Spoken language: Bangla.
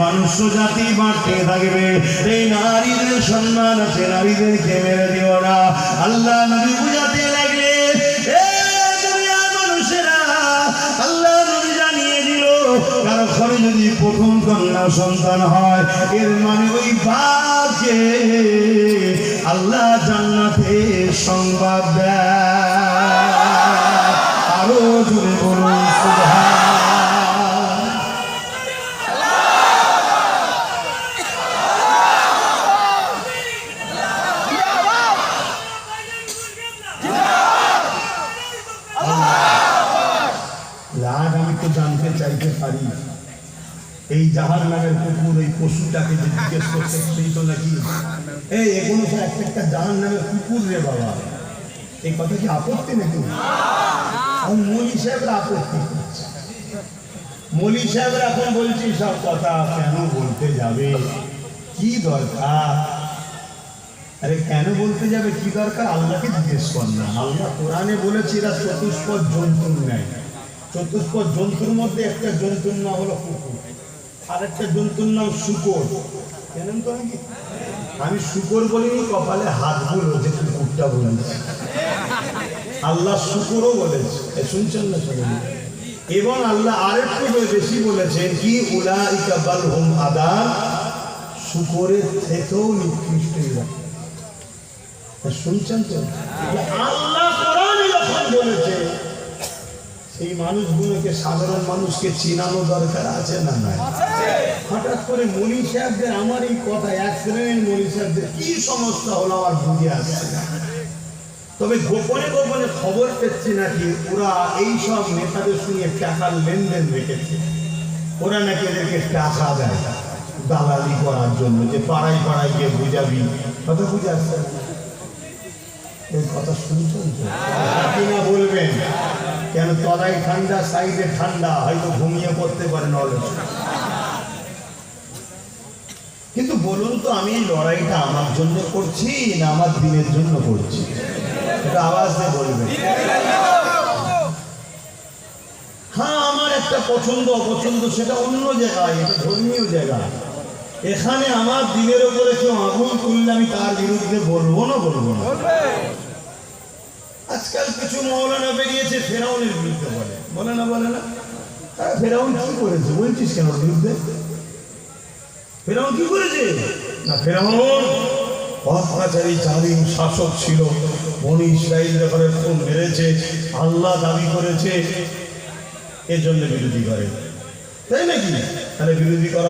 মানুষ জাতি বাড়তে থাকবে। এই নারীদের সম্মান আছে, নারীদেরকে মেরে দিও না। আল্লাহ নবী বুঝাতে লাগলে, আল্লাহ নবী জানিয়ে দিল, কারো ঘরে যদি প্রথম কন্যা সন্তান হয়, এর মানে ওই বাপকে আল্লাহ জান্নাতে সংবাদ দেয়। আরো জোরে বলুন সুবহান। আমি তো জানতে চাইতে পারি, এই জাহান্নামের কুকুর এই পশুটাকে যে জিজ্ঞেস করতে সেই তো নাকি এই এগুলো তো একটা জাহান্নামের কুকুর রে বাবা, এই কথা কি আপত্তি নাকি? মৌলী সাহেবরা আপত্তি করছে। মৌলী সাহেবরা এখন বলছি সব কথা কেন বলতে যাবে, কি দরকার? আরে কেন বলতে যাবে, কি দরকার? আল্লাহকে জিজ্ঞেস কর না। আল্লাহ কোরআনে বলেছে এরা চতুষ্পদ জন্তুর নেয়। চতুষ্পদ জন্তুর মধ্যে একটা জন্তুর নাম হলো কুকুর, আর একটা জন্তুর নাম শুকর। জানেন তো নাকি? আমি শুকর বলিনি, কপালে হাত ভুল হচ্ছে, কুকুরটা বলেছে। আল্লাহ শুকরও বলেছে, শুনছেন না? শুনেন। এবং আল্লাহ আরেকটু বেশি বলেছেন কি, উলাইকা বালহুম আদাল, শুকরের থেকেও নিকৃষ্ট। শুনছেন তো? আল্লাহ কোরআনে যখন বলেছে, সেই মানুষগুলোকে, সাধারণ মানুষকে চিনানো দরকার আছে না নাই? হঠাৎ করে মৌলী সাহেবদের, আমার এই কথা, এক শ্রেণীর মৌলী সাহেবদের কি সমস্যা হলো আমার বুঝে আসছে না। তবে গোপনে গোপনে খবর পেচ্ছি নাকি ওরা এই সব নেতাদের সঙ্গে টাকার লেনদেন রেখেছে। ওরা নাকি এদেরকে টাকা দেয় দালালি করার জন্য, যে পাড়ায় পাড়ায় গিয়ে বুঝাবি। কথা বুঝে আসছে না? এই কথা শুনছেন তো? কিনা বলবেন কেন? তলায় ঠান্ডা, সাইডে ঠান্ডা, হয়তো ঘুমিয়ে পড়তে পারেন অলস। কিন্তু বলুন তো, আমি এই লড়াইটা আমার জন্য করছি না আমার দিনের জন্য করছি? এটা আওয়াজ দিয়ে বলবেন। হ্যাঁ, আমার একটা পছন্দ অপছন্দ সেটা অন্য জায়গায়, এটা ধর্মীয় জায়গা। এখানে আমার দিনের উপরে কেউ আগুন তুললে আমি তার বিরুদ্ধে বলবো না, বলবো না। আজকাল কিছু মৌলানা বেরিয়েছে ফেরাউনের বিরুদ্ধে, বলে না? বলে না? ফেরাউন কি করেছে বলছিস কেন বিরুদ্ধে? ফেরাউন কি করেছে? না, ফেরাউন অত্যাচারী জালিম শাসক ছিল। বনি ইসরাইল যখন খুব মেরেছে, আল্লাহ দাবি করেছে, এর জন্য বিরোধী করে, তাই নাকি? তাহলে বিরোধী করা